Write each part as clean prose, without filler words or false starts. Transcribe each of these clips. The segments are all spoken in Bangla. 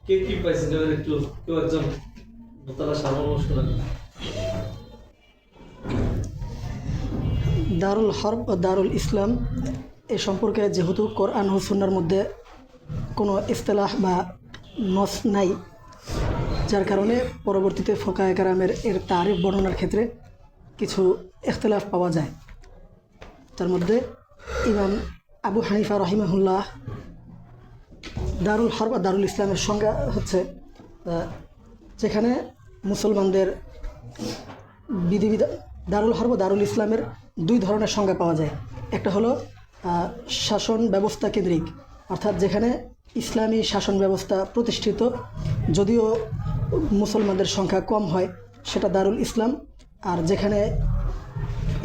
কে কি পাইছেন এবার একটু কেউ একজন তারা সামনে শোনান। দারুল হরব ও দারুল ইসলাম এ সম্পর্কে যেহেতু কোরআন ও সুন্নাহর মধ্যে কোনো ইস্তেলাহ বা নস নাই, যার কারণে পরবর্তীতে ফোকায়ে কেরামের এর তারিফ বর্ণনার ক্ষেত্রে কিছু ইখতিলাফ পাওয়া যায়। তার মধ্যে ইমাম আবু হানিফা রহিমাহুল্লাহ দারুল হরব আর দারুল ইসলামের সংজ্ঞা হচ্ছে যেখানে মুসলমানদের বিধিবিধান, দারুল হরব দারুল ইসলামের দুই ধরনের সংজ্ঞা পাওয়া যায়। একটা হলো শাসন ব্যবস্থা কেন্দ্রিক, অর্থাৎ যেখানে ইসলামী শাসন ব্যবস্থা প্রতিষ্ঠিত, যদিও মুসলমানদের সংখ্যা কম হয় সেটা দারুল ইসলাম। আর যেখানে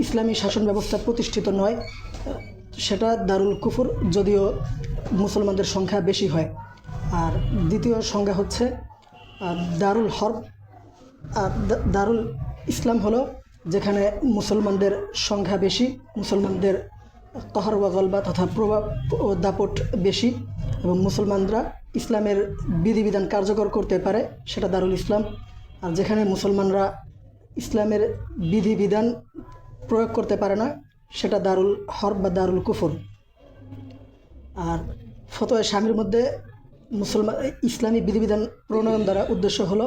ইসলামী শাসন ব্যবস্থা প্রতিষ্ঠিত নয় সেটা দারুল কুফর, যদিও মুসলমানদের সংখ্যা বেশি হয়। আর দ্বিতীয় সংজ্ঞা হচ্ছে দারুল হরব আর দারুল ইসলাম হলো যেখানে মুসলমানদের সংখ্যা বেশি, মুসলমানদের কহর ওয়া গলবা তথা প্রভাব ও দাপট বেশি এবং মুসলমানরা ইসলামের বিধিবিধান কার্যকর করতে পারে, সেটা দারুল ইসলাম। আর যেখানে মুসলমানরা ইসলামের বিধিবিধান প্রয়োগ করতে পারে না সেটা দারুল হরব বা দারুল কুফর। আর ফতোয়া স্বামীর মধ্যে মুসলমান ইসলামী বিধিবিধান প্রণয়ন দ্বারা উদ্দেশ্য হলো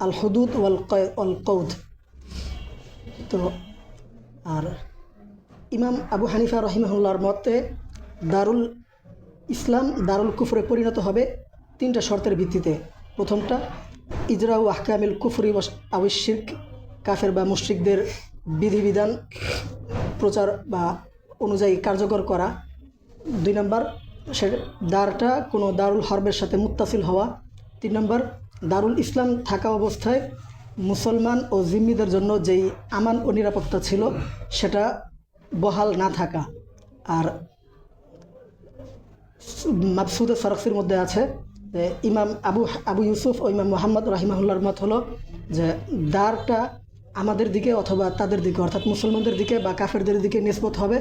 আল হুদুদ ওয়াল কৌদ। তো আর ইমাম আবু হানিফা রহিমাহুল্লাহর মতে দারুল ইসলাম দারুল কুফরে পরিণত হবে তিনটা শর্তের ভিত্তিতে। প্রথমটা ইজরাউ আহকামিল কুফরি আবিশির্ক, কাফের বা মুশরিকদের বিধিবিধান প্রচার বা অনুযায়ী কার্যকর করা। 2 নম্বর সে দ্বারটা কোনো দারুল হরবের সাথে মুত্তাসিল হওয়া। 3 নম্বর দারুল ইসলাম থাকা অবস্থায় মুসলমান ও জিম্মিদের জন্য যেই আমান ও নিরাপত্তা ছিল সেটা বহাল না থাকা। আর মাবসুদে সরক্সির মধ্যে আছে যে ইমাম আবু ইউসুফ ও ইমাম মোহাম্মদ রাহিমাহুল্লাহর মত হলো যে দ্বারটা আমাদের দিকে অথবা তাদের দিকে, অর্থাৎ মুসলমানদের দিকে বা কাফেরদের দিকে নিসবত হবে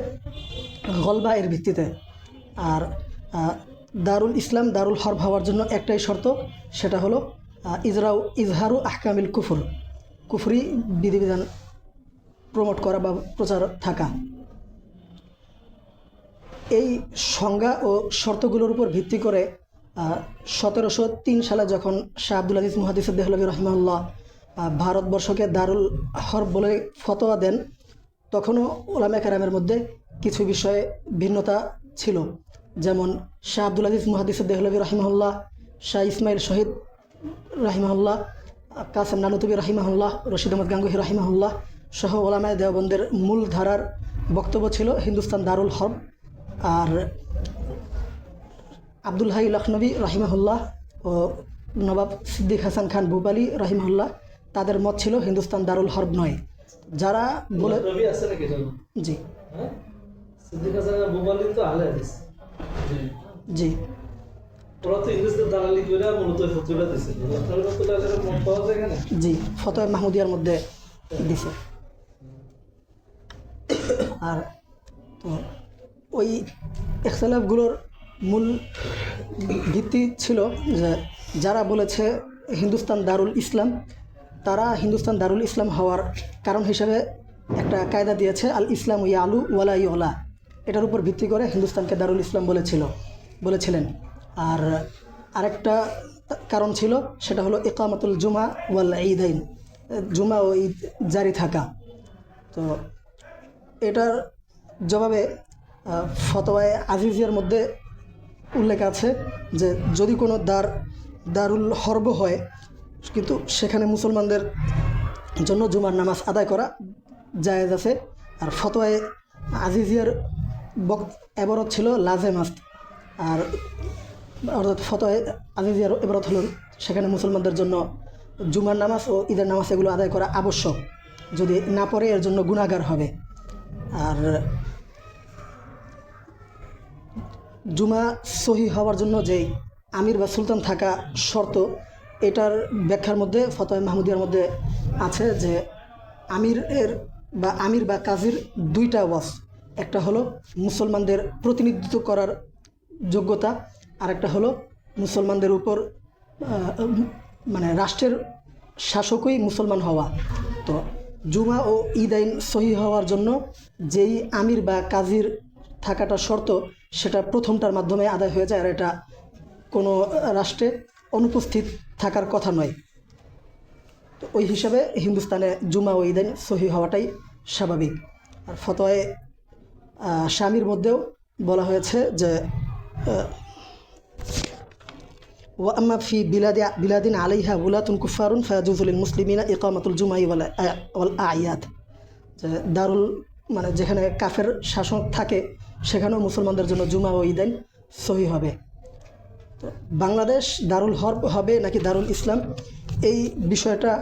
গলবা এর ভিত্তিতে। আর দারুল ইসলাম দারুল হরব হওয়ার জন্য একটাই শর্ত, সেটা হলো ইজহারু আহকামিল কুফর, কুফরি বিধিবিধান প্রমোট করা বা প্রচার থাকা। এই সংজ্ঞা ও শর্তগুলোর উপর ভিত্তি করে 1703 সালে যখন শাহ আব্দুল আজিজ মুহাদ্দিস দেহলভী রহিমাহুল্লাহ ভারতবর্ষকে দারুল হরব বলে ফতোয়া দেন, তখনও উলামায়ে কেরামের মধ্যে কিছু বিষয়ে ভিন্নতা ছিল। যেমন শাহ আব্দুল আজিজ মুহাদ্দিস দেহলভী রহিমাহুল্লাহ, শাহ ইসমাইল শহীদ রাহিমাহুল্লাহ, কাসেম নানুতুবি রাহিমাহুল্লাহ, রশিদ আহমদ গাঙ্গুহি রাহিমাহুল্লাহ সহ উলামায়ে দেওবন্দের মূল ধারার বক্তব্য ছিল হিন্দুস্তান দারুল হরব। আর আব্দুল হাই লখনবী রাহিমাহুল্লাহ ও নবাব সিদ্দিক হাসান খান ভূপালী রাহিমাহুল্লাহ তাদের মত ছিল হিন্দুস্তান দারুল হরব নয়। যারা বলে আছে নাকি জি হ্যাঁ সিদ্দিক হাসান ভূপালী তো আহলে হাদিস জি ওরা তো ইংরেজদের দালালি করে মূলত ফতোয়া দিয়েছে, মত পাওয়া যায় এখানে জি ফতোয়া মাহমুদিয়ার মধ্যে দিছে। আর তো ওই ইখতিলাফগুলোর মূল ভিত্তি ছিল যে যারা বলেছে হিন্দুস্তান দারুল ইসলাম, তারা হিন্দুস্তান দারুল ইসলাম হওয়ার কারণ হিসেবে একটা কায়দা দিয়েছে আল ইসলাম ইয়ালু ওয়ালা ইউলা, এটার উপর ভিত্তি করে হিন্দুস্তানকে দারুল ইসলাম বলেছিলেন। আর আরেকটা কারণ ছিল সেটা হলো ইকামাতুল জুমা ওয়াল ঈদাইন, জুমা ও ঈদ জারি থাকা। তো এটার জবাবে ফতোয়ায়ে আজিজিয়ার মধ্যে উল্লেখ আছে যে যদি কোনো দারুল হরব হয় কিন্তু সেখানে মুসলমানদের জন্য জুমার নামাজ আদায় করা জায়েজ আছে। আর ফতোয়ায়ে আজিজিয়ার এবারত ছিল লাজেম আস্ত। আর অর্থাৎ ফতোয়ায়ে আজিজিয়ার এবারত হল সেখানে মুসলমানদের জন্য জুমার নামাজ ও ঈদের নামাজ এগুলো আদায় করা আবশ্যক, যদি না পড়ে এর জন্য গুনাহগার হবে। আর জুমা সহি হওয়ার জন্য যেই আমির বা সুলতান থাকা শর্ত, এটার ব্যাখ্যার মধ্যে ফতোয়া মাহমুদিয়ার মধ্যে আছে যে আমির বা কাজীর দুইটা ওয়াস, একটা হলো মুসলমানদের প্রতিনিধিত্ব করার যোগ্যতা, আর একটা হলো মুসলমানদের উপর মানে রাষ্ট্রের শাসকই মুসলমান হওয়া। তো জুমা ও ঈদ আইন সহি হওয়ার জন্য যেই আমির বা কাজীর থাকাটা শর্ত, সেটা প্রথমটার মাধ্যমে আদায় হয়ে যায়, আর এটা কোনো রাষ্ট্রে অনুপস্থিত থাকার কথা নয়। তো ওই হিসাবে হিন্দুস্তানে জুমা ও ঈদ আইন সহি হওয়াটাই স্বাভাবিক। আর ফতোয়ায়ে শামির মধ্যেও বলা হয়েছে যে ওয়া আম্মা ফি বিলাদিন আলাইহা উলাতুন কুফারুন ফায়াজুজু লিল মুসলিমিনা ইকামাতুল জুমাই ওয়াল আয়াত, যে দারুল মানে যেখানে কাফের শাসক থাকে সেখানেও মুসলমানদের জন্য জুমা ও ঈদ আইন সহি হবে। তো বাংলাদেশ দারুল হরব হবে নাকি দারুল ইসলাম, এই বিষয়টা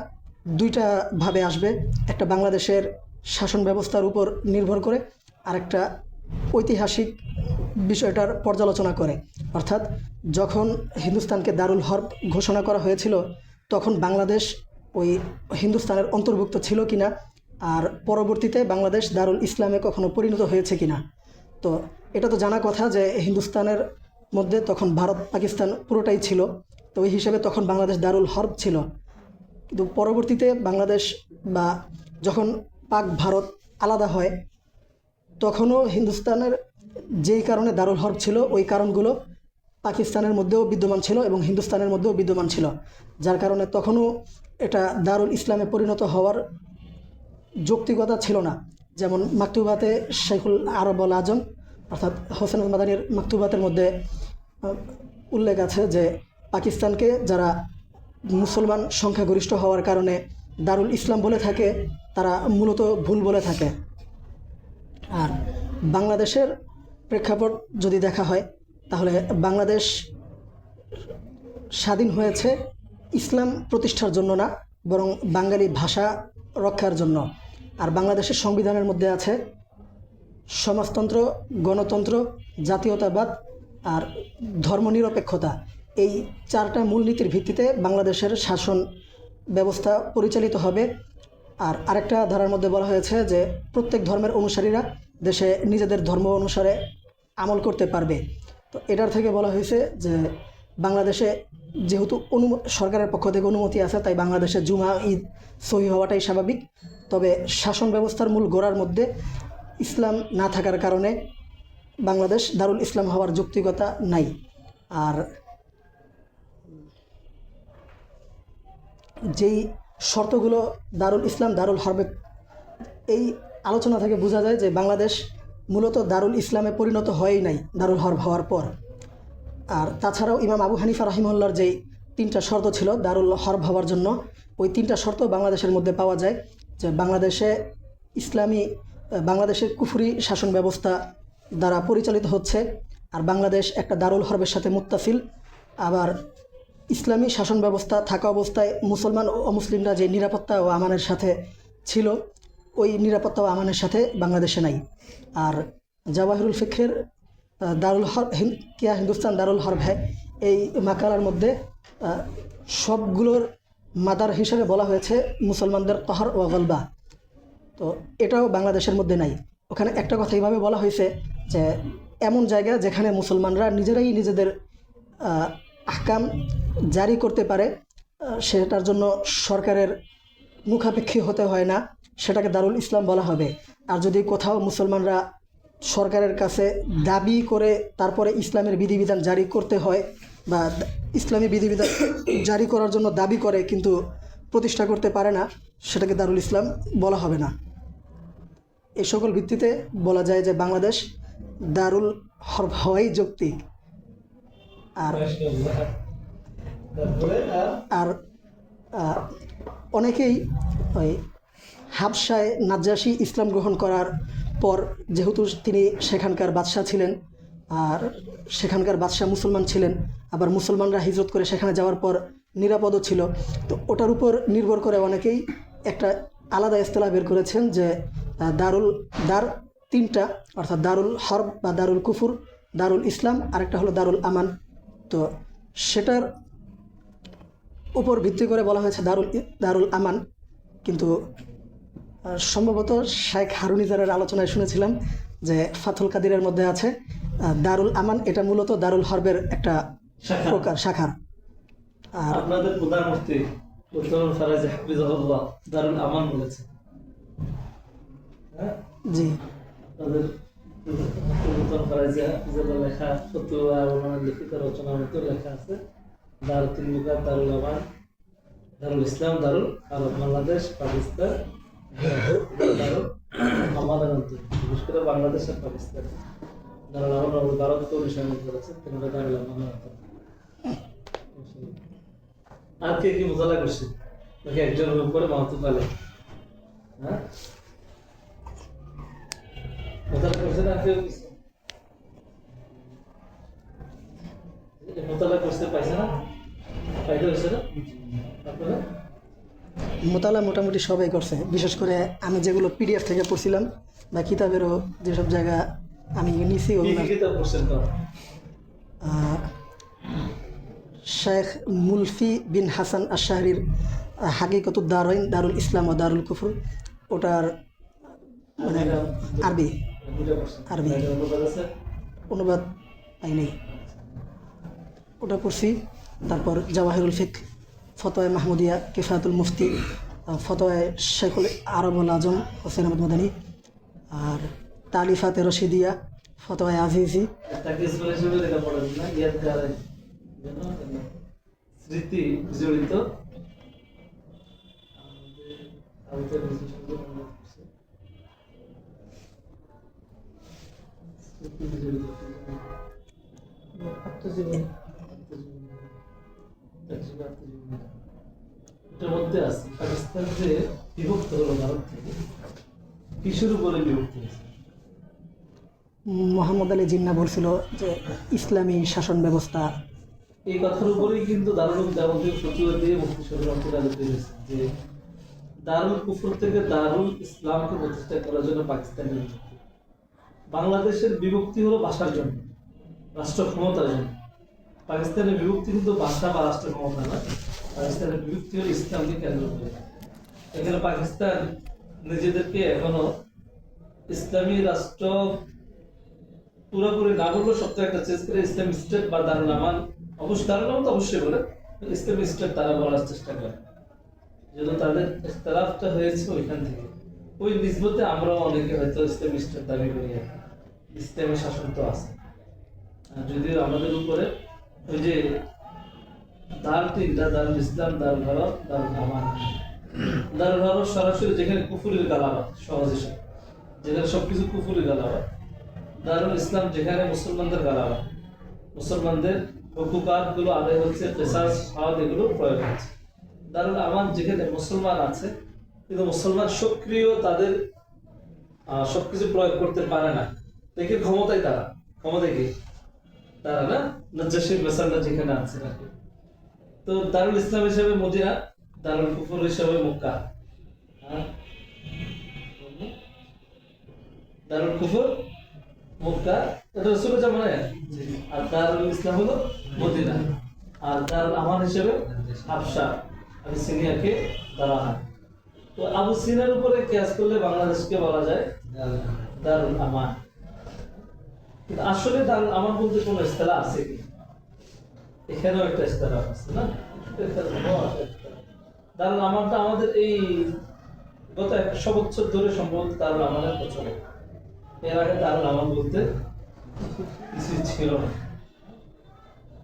দুইটা ভাবে আসবে। একটা বাংলাদেশের শাসন ব্যবস্থার উপর নির্ভর করে, আর একটা ঐতিহাসিক বিষয়টার পর্যালোচনা করে। অর্থাৎ যখন হিন্দুস্তানকে দারুল হরব ঘোষণা করা হয়েছিল তখন বাংলাদেশ ওই হিন্দুস্তানের অন্তর্ভুক্ত ছিল কিনা, আর পরবর্তীতে বাংলাদেশ দারুল ইসলামে কখনো পরিণত হয়েছে কিনা। তো এটা তো জানা কথা যে হিন্দুস্তানের মধ্যে তখন ভারত পাকিস্তান পুরোটাই ছিল, তো ওই হিসেবে তখন বাংলাদেশ দারুল হরব ছিল। কিন্তু পরবর্তীতে বাংলাদেশ বা যখন পাক ভারত আলাদা হয় তখনও হিন্দুস্তানের যেই কারণে দারুল হরব ছিল ওই কারণগুলো পাকিস্তানের মধ্যেও বিদ্যমান ছিল এবং হিন্দুস্তানের মধ্যেও বিদ্যমান ছিল, যার কারণে তখনও এটা দারুল ইসলামে পরিণত হওয়ার যৌক্তিকতা ছিল না। যেমন মাকতুবাতে শেখুল আরব আল আজম অর্থাৎ হোসেন মাদানির মাকতুবাতের মধ্যে উল্লেখ আছে যে পাকিস্তানকে যারা মুসলমান সংখ্যাগরিষ্ঠ হওয়ার কারণে দারুল ইসলাম বলে থাকে তারা মূলত ভুল বলে থাকে। আর বাংলাদেশের প্রেক্ষাপট যদি দেখা হয় তাহলে বাংলাদেশ স্বাধীন হয়েছে ইসলাম প্রতিষ্ঠার জন্য না, বরং বাঙালি ভাষা রক্ষার জন্য। আর বাংলাদেশের সংবিধানের মধ্যে আছে সমাজতন্ত্র, গণতন্ত্র, জাতীয়তাবাদ আর ধর্মনিরপেক্ষতা। এই চারটা মূলনীতির ভিত্তিতে বাংলাদেশের শাসন ব্যবস্থা পরিচালিত হবে। আর আরেকটা ধারার মধ্যে বলা হয়েছে যে প্রত্যেক ধর্মের অনুসারীরা দেশে নিজেদের ধর্ম অনুসারে আমল করতে পারবে। তো এটার থেকে বলা হয়েছে যে বাংলাদেশে যেহেতু সরকারের পক্ষ থেকে অনুমতি আছে, তাই বাংলাদেশে জুমা ঈদ সহি হওয়াটাই স্বাভাবিক। তবে শাসন ব্যবস্থার মূল গোড়ার মধ্যে ইসলাম না থাকার কারণে বাংলাদেশ দারুল ইসলাম হওয়ার যৌক্তিকতা নাই। আর যেই শর্তগুলো দারুল ইসলাম দারুল হরবে, এই আলোচনা থেকে বোঝা যায় যে বাংলাদেশ মূলত দারুল ইসলামে পরিণত হয়ই নাই দারুল হরব হওয়ার পর। আর তাছাড়াও ইমাম আবু হানিফা রাহিমাহুল্লাহর যেই তিনটা শর্ত ছিল দারুল হরব হওয়ার জন্য, ওই তিনটা শর্ত বাংলাদেশের মধ্যে পাওয়া যায়। যে বাংলাদেশের কুফরি শাসন ব্যবস্থা দ্বারা পরিচালিত হচ্ছে, আর বাংলাদেশ একটা দারুল হরবের সাথে মুত্তাসিল। আবার ইসলামী শাসন ব্যবস্থা থাকা অবস্থায় মুসলমান ও অমুসলিমরা যে নিরাপত্তা ও আমানের সাথে ছিল ওই নিরাপত্তা ও আমানের সাথে বাংলাদেশে নাই। আর জাওয়াহিরুল ফিকহের দারুল হরব কিয়া হিন্দুস্তান দারুল হরব হ্যায়, এই মাকালার মধ্যে সবগুলোর মাদার হিসেবে বলা হয়েছে মুসলমানদের কহর ও গলবা। তো এটাও বাংলাদেশের মধ্যে নাই। ওখানে একটা কথা এইভাবে বলা হয়েছে যে এমন জায়গা যেখানে মুসলমানরা নিজেরাই নিজেদের আহকাম জারি করতে পারে, সেটার জন্য সরকারের মুখাপেক্ষী হতে হয় না, সেটাকে দারুল ইসলাম বলা হবে। আর যদি কোথাও মুসলমানরা সরকারের কাছে দাবি করে তারপরে ইসলামের বিধিবিধান জারি করতে হয়, বা ইসলামী বিধিবিধান জারি করার জন্য দাবি করে কিন্তু প্রতিষ্ঠা করতে পারে না, সেটাকে দারুল ইসলাম বলা হবে না। এই সকল ভিত্তিতে বলা যায় যে বাংলাদেশ দারুল হরব হওয়াই যৌক্তিক। আর আর অনেকেই ওই হাবশায় নাজ্জাশী ইসলাম গ্রহণ করার পর, যেহেতু তিনি সেখানকার বাদশাহ ছিলেন আর সেখানকার বাদশাহ মুসলমান ছিলেন, আবার মুসলমানরা হিজরত করে সেখানে যাওয়ার পর নিরাপদও ছিল, তো ওটার উপর নির্ভর করে অনেকেই একটা আলাদা ইস্তেলাহ বের করেছেন যে দার তিনটা, অর্থাৎ দারুল হরব বা দারুল কুফুর, দারুল ইসলাম, আরেকটা হলো দারুল আমান। তো সেটার উপর ভিত্তি করে বলা হয়েছে দারুল আমান। কিন্তু সম্ভবত শেখ হারুনিজারের আলোচনায় শুনেছিলাম যে ফাথুল কাদিরের মধ্যে আছে দারুল আমান, এটা মূলত দারুল হরবের একটা শাখা। প্রকার শাখার। আর আপনাদের প্রধানমন্ত্রী উত্তরণ ফারাজ হাফিজাহুল্লাহ দারুল আমান বলেছে, হ্যাঁ, জি তাদের উত্তরণ ফারাজ হাফিজাহুল্লাহ লেখা ফতোয়া ওনার লিখিত রচনার মধ্যে লেখা আছে দারুল তিনমুখা, দারুল আমান, দারুল ইসলাম, দারুল আরব, বাংলাদেশ, পাকিস্তান, দারুল আমাদের অঞ্চল, বিশেষ করে বাংলাদেশ আর পাকিস্তান। দারুল আমান ভারতকে অনুসরণ করেছে, তিনটা দারুল আমানের অন্তর্ভুক্ত। আর কে কি মোতালা করছে নাকি একজনের উপরে মাহতুব আলী, হ্যাঁ, মোতালা করছে না কেউ কিছু? মোতালা করতে পাইছে না, পাইতে হয়েছে না আপনারা? মোতালা মোটামুটি সবাই করছে, বিশেষ করে আমি যেগুলো পিডিএফ থেকে পড়ছিলাম বা কিতাবেরও যেসব জায়গা আমি নিছি কি কি ওগুলো কিতাব পড়ছেন তো? শেখ মুলফি বিন হাসান আশাহরির হাকিকতুদ দারাইন, দারুল ইসলাম ও দারুল কুফর, ওটার মানে আরবি দুইটা পড়ছেন, আরবি। এটা অনুবাদ আছে? অনুবাদ পাই নাই, ওটা পড়ছি। তারপর জাওয়াহিরুল ফিক, ফতোয়া মাহমুদিয়া, কিফায়াতুল মুফতি, ফতোয়া শেখুল আরবুল আজম হোসেন আহমদ মাদানী, আর তালিফাতে রশিদিয়া, ফতোয়া আজিজি। তাকে স্কুলে হিসেবে এটা পড়েন না, ইয়াদ গারে স্মৃতি জড়িত আমাদের স্মৃতি জড়িত আত্মজীবনী, এটার মধ্যে আছে পাকিস্তান যে বিভক্ত হলো ভারত থেকে, কিসের উপরে বিভক্ত হয়েছে? মোহাম্মদ আলী জিন্না বলছিল যে ইসলামী শাসন ব্যবস্থা। এই কথার উপরেই কিন্তু দারুল যাবতীয় ফতুয়া দিয়ে মুফতি শরীফ আলোচনা হয়েছে যে দারুল কুফর থেকে দারুল ইসলামকে প্রতিষ্ঠা করার জন্য পাকিস্তানের বিভক্তি। বাংলাদেশের বিভক্তি হলো ভাষার জন্য, রাষ্ট্র ক্ষমতার জন্য। পাকিস্তানের বিভক্তি কিন্তু ভাষা বা রাষ্ট্র ক্ষমতা না, পাকিস্তানের বিভক্তি হলো ইসলামকে কেন্দ্র করে। এখানে পাকিস্তান নিজেদেরকে এখনো ইসলামী রাষ্ট্র পুরোপুরি না বললেও সপ্তাহে একটা চেঞ্জ করে ইসলামিক স্টেট বা দারুল আমান, অবশ্য দারুল আমান তো অবশ্যই বলে, ইসলামিক স্টেট তারা বলার চেষ্টা করে, যেহেতু তাদের ইখতিলাফটা হয়েছে ওইখান থেকে। ওই নিসবতে আমরাও অনেকে হয়তো ইসলামিক স্টেট দাবি করি, ইসলামী শাসন তো আছে। আর যদিও আমাদের উপরে ওই যে তিনটা দারুল ইসলাম, দারুল ভারত, দারুল আমান। দারুল ভারত সরাসরি যেখানে কুফুরের গালাবাদ সহজে, যেখানে সবকিছু কুফুরের গালাবাদ। দারুল ইসলাম যেখানে মুসলমানদের গালাবাদ, মুসলমানদের হুকুকাত গুলো আদায় হচ্ছে, কিসাস হাওয়াত এগুলো প্রয়োগ হচ্ছে। দারুল আমান যেখানে মুসলমান আছে কিন্তু মুসলমান সক্রিয়, তাদের সবকিছু প্রয়োগ করতে পারে না, দেখে ক্ষমতায় তারা, ক্ষমতায় কি তারা না, নজ্জাশীর বেসাররা যেখানে আছে নাকি। তো দারুল ইসলাম হিসেবে মদিনা, দারুল কুফর হিসেবে মক্কা, দারুল কুফর মক্কা, এটা রাসূলের জামানায়। আর দারুল ইসলাম হলো মদিনা, আর দারুল আমান হিসেবে হাবশা, আবিসিনিয়াকে ধরা হয়। তো আবু সিনার উপরে কিয়াস করলে বাংলাদেশকে বলা যায় দারুল আমান। কিন্তু আসলে দারুল আমান বলতে কোনো ইস্তেলাহ আছে কি? এখানেও একটা ইস্তেলাহ আছে না, দারুল আমানটা আমাদের এই গত 100 বছর ধরে সম্ভবত দারুল আমানের প্রচলন। এর আগে দারুল আমান বলতে কিছু ছিল না।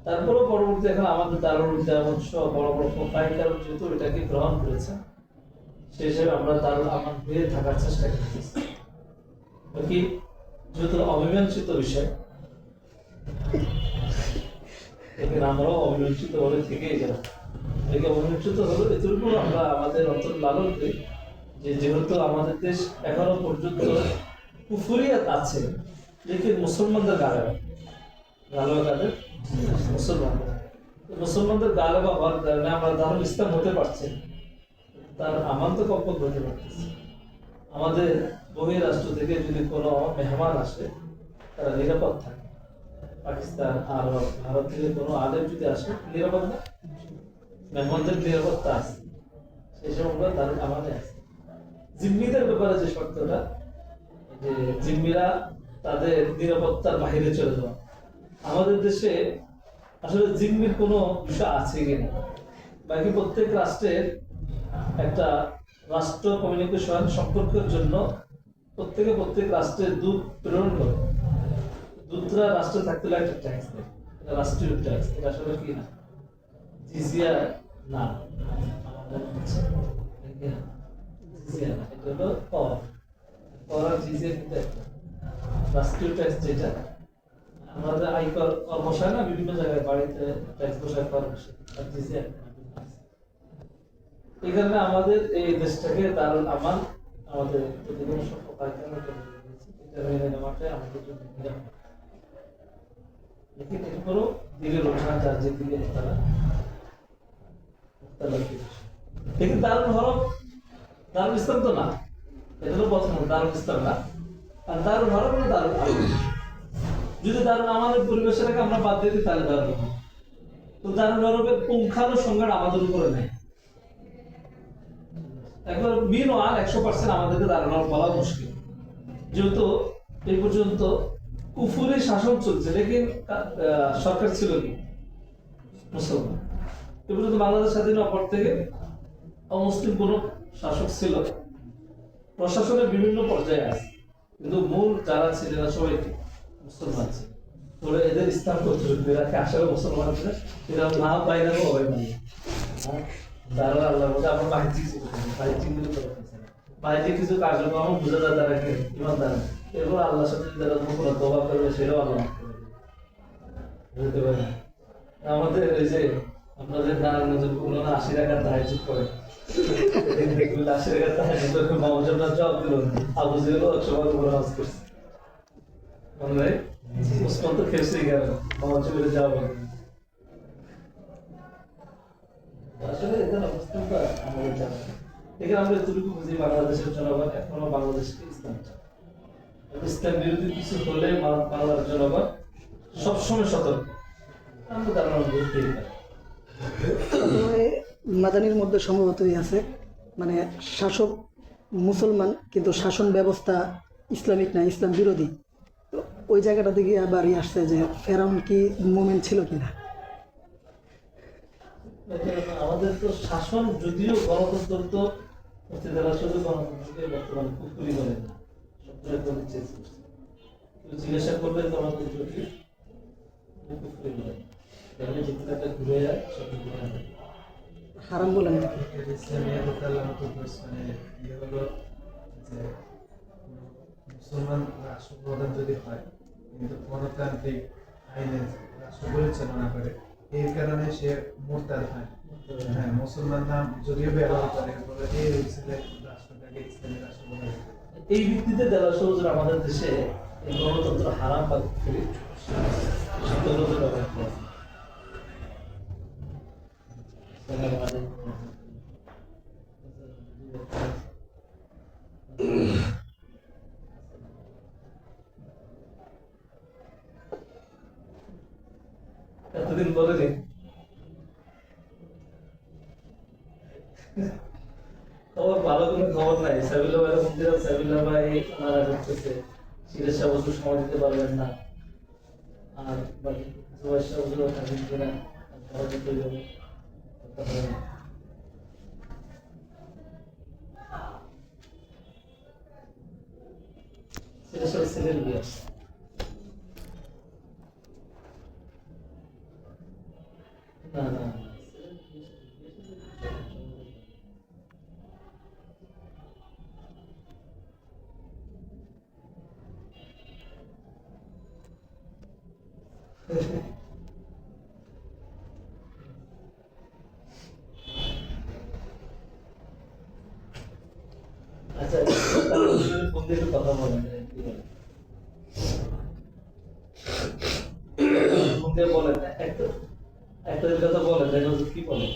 তারপরে পরবর্তী এখন আমাদের দারুল উদ্যাপন সহ বড় বড় প্রোফাইটার যেহেতু এটাকে গ্রহণ করেছে, সেই হিসেবে আমরা দারুল আমান হয়ে থাকার চেষ্টা করতেছি। বাকি যেহেতু অমীমাংসিত বিষয়, এখানে আমরাও অমীমাংসিত ভাবে থেকেই গেলাম। একে অমীমাংসিত হলো এতটুকু আমরা আমাদের অন্তর লালন করি যে যেহেতু আমাদের দেশ এখনো পর্যন্ত কুফরিয়াত আছে, লেকিন মুসলমানদের গালেবা কাদের মুসলমানদের গালেবা হওয়ার কারণে আমরা দারুল ইসলাম হতে পারছি, তার আমান তো কম্পন হতে পারতেছে। আমাদের বহির রাষ্ট্র থেকে যদি কোনো মেহমান আসে তারা নিরাপদ থাকে। পাকিস্তান আর ভারত থেকে কোনো আলেম যদি আসে নিরাপদ না, মেহমানদের নিরাপত্তা আছে, সেই সময় আমরা দারুল আমানে আছে। জিম্মিদের ব্যাপারে যে শর্তটা, যে জিম্মিরা তাদের নিরাপত্তার বাহিরে চলে যাওয়া। আমাদের দেশে আসলে জিম্মির কোনো বিষয় আছে কিনা। বাকি প্রত্যেক রাষ্ট্রের একটা রাষ্ট্র কমিউনিকেশন সম্পর্কের জন্য প্রত্যেক রাষ্ট্রের দূত প্রেরণ করে। দূতরা রাষ্ট্রে থাকতে হলে একটা ট্যাক্স দেয়, এটা রাষ্ট্রীয় ট্যাক্স। এটা আসলে কি না, জিজিয়া না, আমাদের হচ্ছে জিজিয়া না, এটা হলো কর। কর আর জিজিয়া কিন্তু একটা রাষ্ট্রীয় ট্যাক্স, যেটা আমাদের আয়কর কর বসায় না বিভিন্ন জায়গায়, বাড়িতে ট্যাক্স বসায়, কর বসায়, আর জিজিয়া এই কারণে আমাদের এই দেশটাকে দারুল আমান, আমাদের প্রতিদিন সফল কারখানা করে দিয়েছে। এটা মেনে নেওয়াটাই আমাদের জন্য নিরাপদ। लेकिन এরপরও দিলের ওঠা যার যেদিকে তারা लेकिन দারুল হরফ দারুল ইসলাম তো না, এটা হলো প্রথম দারুল ইসলাম না। আর দারুল হরফ হলো দারুল আমান। যদি দারুল আমানের পরিবেশটাকে আমরা বাদ দিয়ে দিই তাহলে দারুল হরফ। তো দারুল হরফের পুঙ্খানুসংখ্যাটা আমাদের উপরে নেই। একবার মিন ও আর 100% আমাদেরকে দারুল হরফ বলা মুশকিল, যেহেতু এই পর্যন্ত কুফুরি শাসন চলছে। লেকিন সরকার ছিল কি মুসলমান। এ পর্যন্ত বাংলাদেশ স্বাধীন হওয়ার পর থেকে অমুসলিম কোন শাসক ছিল। প্রশাসনের বিভিন্ন পর্যায়ে আছে, কিন্তু মূল যারা ছিলেন সবাই মুসলমান ছিল। তবে এদের ইসলাম করতে এরাকে আসলে মুসলমান ছিল, এরা না বাইরে সবাই মানে তারা আল্লাহ বলতে আমরা বাহ্যিক কিছু কার্যক্রম বুঝা যায় তারা কি ইমানদার। এরপর আল্লাহর সাথে যারা কোনো তওবা করবে সেটাও আল্লাহ বুঝতে পারে না। আমাদের এই যে আপনাদের নারায়ণগঞ্জের কোনো 80 টাকার তাহাজ্জুদ করে, 80 টাকার তাহাজ্জুদ মাওজনা জবাব দিল, আবু জেহেল 100 বার উপরে নামাজ করছে। মনে হয় উসমান তো খেয়েছেই গেল মাওজনা জবাব। আসলে এদের অবস্থাটা আমাদের জানা নেই। এখানে আমরা এতটুকু বুঝি, বাংলাদেশের জনগণ এখনো বাংলাদেশকে ইসলাম চায়। ইসলাম বিরোধী কিছু হলে বাংলার জনগণ সবসময় সতর্ক। আমরা ধারণা বুঝতেই পারি। মাদানির মধ্যে সম্ভবতই আছে, মানে শাসক মুসলমান কিন্তু শাসন ব্যবস্থা ইসলামিক না, ইসলাম বিরোধী। তো ওই জায়গাটা থেকে আবার আসছে যে ফেরাউন কি মুমিন ছিল কিনা। আমাদের তো শাসন যদিও গণতন্ত্র, তো যারা শুধু গণতন্ত্রকে বর্তমানে কুকুরি বলে না, সবগুলো জিজ্ঞাসা করলে গণতন্ত্র কি কুকুরি বলে, তাহলে যেগুলো একটা ঘুরে যায় সব হারাম বলেন নাকি? মুসলমান রাষ্ট্রপ্রধান যদি হয় কিন্তু গণতান্ত্রিক আইনে রাষ্ট্র পরিচালনা করে, এই কারণে সে মোরতাদ হয়। হ্যাঁ, মুসলমান নাম যদিও ব্যবহার করে, বলে এই হয়েছিল রাষ্ট্রটাকে ইসলামী রাষ্ট্র বলা যায়। এই ভিত্তিতে দেওয়া সহজে আমাদের দেশে এই গণতন্ত্র হারাম বা কুকুরি সিদ্ধান্ত ব্যবহার করে। এতদিন বলেনি খবর, ভালো কোনো খবর নাই। সাবিল্লা ভাই মন্দির, সাবিল্লা ভাই ওনারা করতেছে, সিরাজ শাহ বসু সময় দিতে পারবেন না, আর বাকি জুবাই শাহ বসুও থাকেন কিনা ভালো করতে যাবে। সিরাজ শাহ ছেলের বিয়ে, না না আচ্ছা, ফোন দিয়ে একটু কথা বলেন, কি বলেন? ফোন দিয়ে বলেন একটা একটা কথা বলেন, দেখো কি বলেন।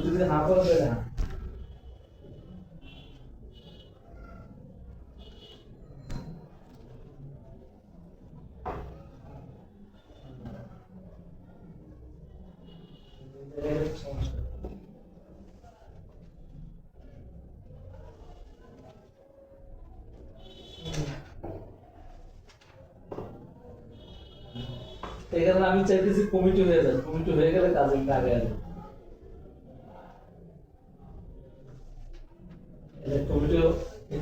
যদি হা করে দেয় না, সমস্যা। এই কারণে আমি চাইতেছি কমিটি হয়ে যায়, কমিটি হয়ে গেলে কাজে আগে আসবে।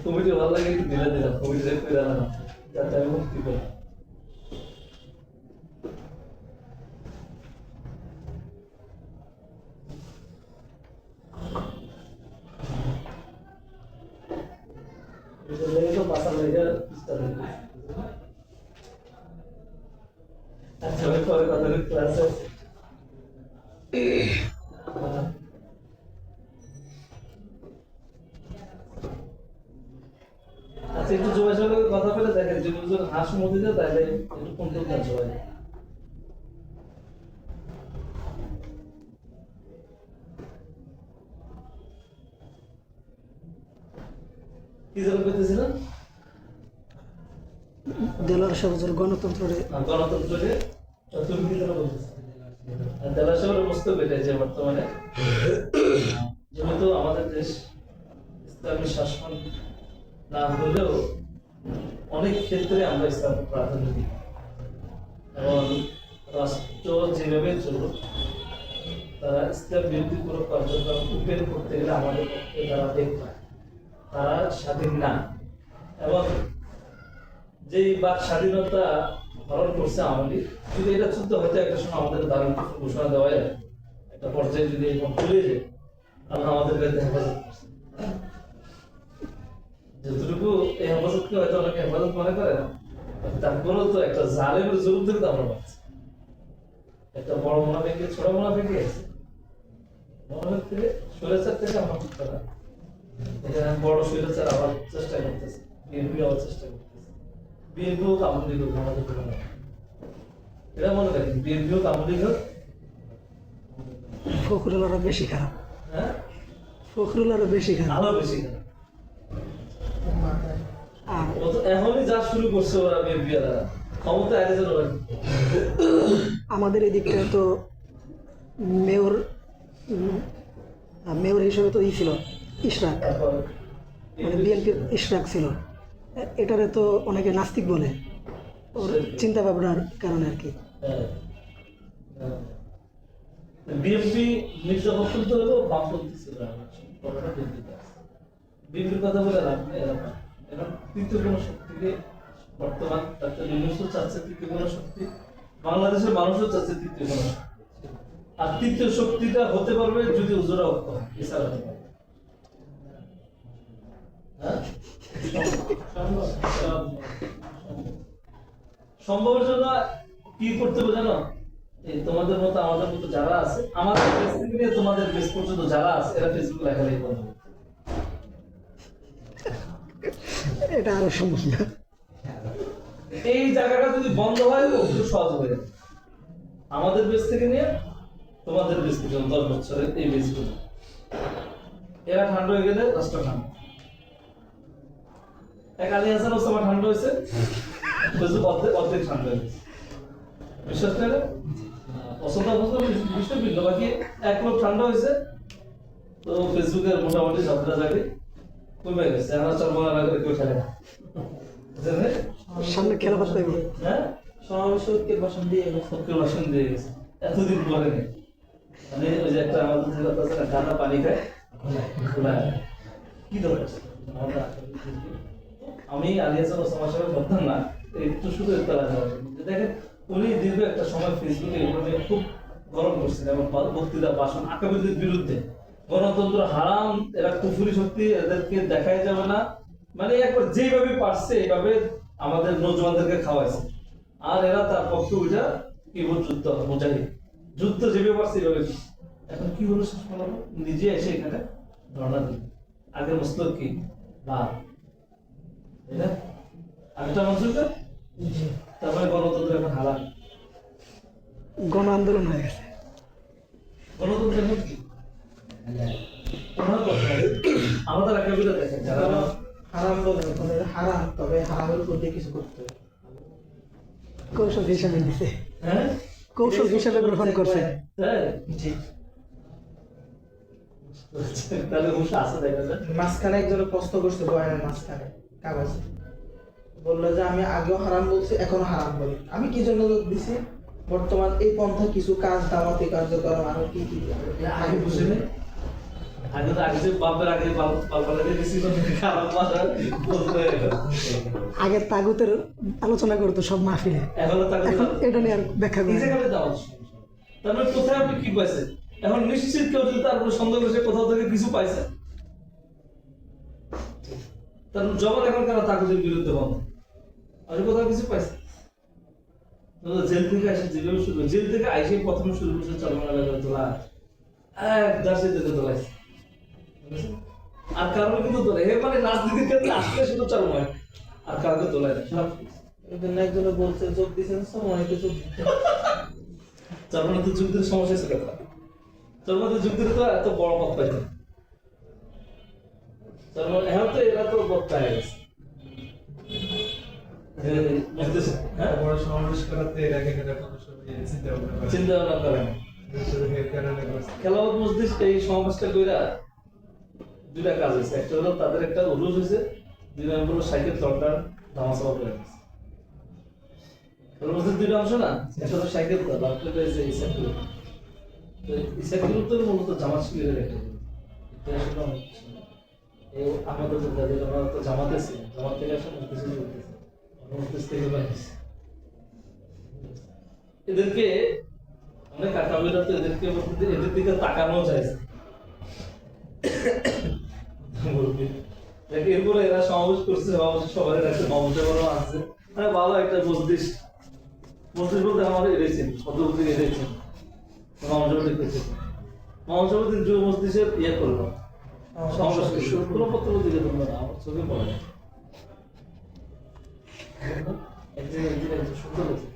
কমিটি ভালো লাগে একটু দিলে দিলাম, কমিটি করে দিলাম যাতে আমি মুক্তি পাই। আচ্ছা আমি পরে কথা ক্লাস আছে। আচ্ছা একটু জোয়ার সঙ্গে কথা বলে দেখেন, যদি দুজন হাসি মধ্যে দেয় তাহলে একটু কন্ট্রোল কাজ হয়। কি যেন করতেছিলেন? দেলোয়ার শাহ হুজুর গণতন্ত্রে গণতন্ত্রে তুমি কি যেন বলতেছিলে? দেলোয়ার সাহেবের বক্তব্য এটাই যে বর্তমানে যেহেতু আমাদের দেশ ইসলামী শাসন না হলেও অনেক ক্ষেত্রে আমরা ইসলাম প্রাধান্য দিই, এবং রাষ্ট্র যেভাবে চলুক তারা ইসলাম বিরোধী কোনো কার্যক্রম উপেন করতে গেলে আমাদের পক্ষে তারা দেখবে তারা স্বাধীন না। এবং যেই বাক স্বাধীনতা হরণ করছে আওয়ামী লীগ, যদি এটা চলতে হয়তো একটা সময় আমাদের দারুণ কিছু ঘোষণা দেওয়া যায়, একটা পর্যায়ে যদি এখন তুলে যায় আল্লাহ আমাদের কাছে হেফাজত করছে। যতটুকু এই হেফাজতকে হয়তো অনেকে হেফাজত মনে করে না, তারপরেও তো একটা জালেমের জরুর থেকে তো আমরা পাচ্ছি। একটা বড় মোনাফিকে ছোট মোনাফিকে আছে, মোনাফিক থেকে স্বৈরাচার থেকে আমরা করতে পারি। এখানে বড় স্বৈরাচার আবার চেষ্টা করতেছে, বিএনপি আবার চেষ্টা করতেছে। বিএনপি হোক আওয়ামী লীগ হোক আমাদের কোনো না, এটা মনে রাখেন, বিএনপি হোক আওয়ামী লীগ হোক। ফখরুল আরো বেশি খারাপ, হ্যাঁ ফখরুল আরো বেশি খারাপ। আরো বেশি না, আর ও তো এখনই যা শুরু করছে ওরা বিএনপি ক্ষমতা আগে যেন আমাদের এদিকটা তো মেয়র মেয়র হিসেবে তো ছিল ইশরাক, মানে বিএনপির ইশরাক ছিল। এটারে তো অনেকে নাস্তিক বলে, ওর চিন্তা ভাবনার কারণে আর কি। বিএনপি মির্জা ফখরুল তো হলো বামপন্থী ছিল, বিএনপির কথা বলে লাভ নেই। এখন তৃতীয় কোনো শক্তিকে বর্তমান ডক্টর ইউনূসও চাচ্ছে তৃতীয় কোনো শক্তি, বাংলাদেশের মানুষও চাচ্ছে তৃতীয় কোনো শক্তি। আর তৃতীয় শক্তিটা হতে পারবে যদি হুজুরা ঐক্য হয়, এছাড়া হতে পারবে হ্যাঁ সম্ভবের জন্য কি করতে হবে জানো? এই তোমাদের মতো আমাদের মতো যারা আছে, আমাদের দেশ থেকে নিয়ে তোমাদের দেশ পর্যন্ত যারা আছে, এরা ফেসবুক লেখালেখি করবে। এটা আরো সম্ভব না। এই জায়গাটা যদি বন্ধ হয় একটু সহজ হয়ে যাবে। আমাদের বেশ থেকে নিয়ে তোমাদের বেশ পর্যন্ত 10 বছরের এই বেশগুলো, এরা ঠান্ডা হয়ে গেলে রাষ্ট্র ঠান্ডা। এক আলী হাসান ওসামা ঠান্ডা হয়েছে, ফেসবুক অর্ধেক ঠান্ডা হয়ে গেছে। বিশ্বাস করে পছন্দ বিষয় ভিন্ন, বাকি এক লোক ঠান্ডা হয়েছে তো ফেসবুকের মোটামুটি যাত্রা জায়গায় কমে গেছে। আমরা চলমান করে কেউ খেলে না, সামনে খেলাফত পাইব। হ্যাঁ সমাবেশে ঐক্যের ভাষণ দিয়ে গেছে। ঐক্যের ভাষণ দিয়ে গেছে এতদিন পরে নেই। মানে ওই যে একটা আমাদের যে কথা আছে না, ঠান্ডা পানি খায় খোলায়, কি দরকার? আমি আলী হাসান ওসামার সাথে বলতাম না, একটু শুধু একটা দেখেন উনি দীর্ঘ একটা সময় ফেসবুকে এগুলো নিয়ে খুব গরম করছেন এবং বক্তৃতা ভাষণ আকাবিদের বিরুদ্ধে, গণতন্ত্র হারাম, এরা কুফুরি শক্তি, এদেরকে দেখাই যাবে না, মানে একবার যেভাবে পারছে এইভাবে আমাদের নৌজওয়ানদেরকে খাওয়াইছে। আর এরা তার পক্ষে উঠা কিবোর্ড যুদ্ধ মুজাহিদ যুদ্ধ যেভাবে পারছে এইভাবে। এখন কি হলো শেষ পর্যন্ত নিজে এসে এখানে ধর্ণা দিল। আগের মস্তক কি ভাব, তাই না? আগেটা মানুষের তারপরে গণতন্ত্র এখন হারাম, গণ আন্দোলন হয়ে গেছে। গণতন্ত্র এখন কি ওনার কথা আমাদের একেবারে দেখেন যারা হারাম বলে ওখানে হারাম, তবে হারামের উপর দিয়ে কিছু করতে হবে। কৌশল হিসাবে দিছে, হ্যাঁ কৌশল হিসাবে গ্রহণ করছে। তাই জি, তাহলে হুঁশ আছে দেখা যায়। মাঝখানে একজনের প্রশ্ন করছে বয়ানের মাঝখানে কাগজে, বললো যে আমি আগেও হারাম বলছি এখনো হারাম বলি। আমি কি জন্য দিছি? বর্তমান এই পন্থা কিছু কাজ দাওয়াতি কার্যক্রম আরো কি কি আগে বুঝে নেই আগে তো আগে যে বাপের আগে বাপের গেছি খারাপ ভাষা বলতে আগে তাগুতের আলোচনা করতো সব মাহফিলে, এখনো তাকে এখন এটা নিয়ে আর ব্যাখ্যা এই করে না। জায়গায় দাও তার মানে কোথায় আপনি কি পাইছেন এখন নিশ্চিত কেউ যদি তার উপরে সন্দেহ করে সে কোথাও থেকে কিছু পাইছে তার জবাব এখন কেন তাগুদের বিরুদ্ধে বন্ধ আর কোথাও কিছু পাইছে জেল থেকে আসে যেভাবে শুরু জেল থেকে আইসে প্রথমে শুরু করছে চলমান তোলা এক দাসে দিতে তোলাইছে আর কারণ কিন্তু তোলে হে মানে রাজনীতির ক্ষেত্রে আসলে শুধু চরমায় আর কাউকে তোলায় না সব এজন্য একজনে বলছে যোগ দিয়েছেন সময়কে যোগ দিতে চরমাতে যুদ্ধের সমস্যা ছিল চরমাতে যুদ্ধের তো এত বড় পথ পাইছে চরমান এখন তো এরা তো বক্তা হয়ে গেছে হ্যাঁ বড় সমাবেশ করাতে এর আগে এটা কোনো সময় চিন্তা ভাবনা করে চিন্তা ভাবনা করে না শুধু এর কারণে করছে। খেলাফত মসজিদ এই সমাবেশটা কইরা দুইটা কাজ হয়েছে একটা হলো তাদের একটা উরুজ হয়েছে দুই নম্বর হলো সাইকেল দরকার ধামাচাপা করে গেছে খেলাফত মসজিদ দুইটা অংশ না একটা হলো সাইকেল দরকার আর একটা হয়েছে ইসাকুল তো ইসাকুল তো মূলত জামাত শিবিরের একটা group। এটা আসলে অনেক কিছু না। এই আমাদের যে দাদা আমরা তো জামাতে ছিল জামাত থেকে আসলে অনেক কিছু করতেছে মসজিদ থেকে বাইরেছে এদেরকে অনেক আকাবিরা তো এদেরকে এদের দিকে তাকানো যায় এরপরে এরা সমাবেশ করছে সমাবেশ সবাই একটা মমতা বড় আছে মানে ভালো একটা মসজিদ মসজিদ বলতে আমাদের এড়েছেন পদ্ধতি এড়েছেন মমতাবতী করছে মমতাবতী যুব মসজিদের ইয়ে করলো সমাবেশ করছে কোনো পত্র দিকে তোমরা না আমার চোখে পড়ে না একদিন সুন্দর হয়েছে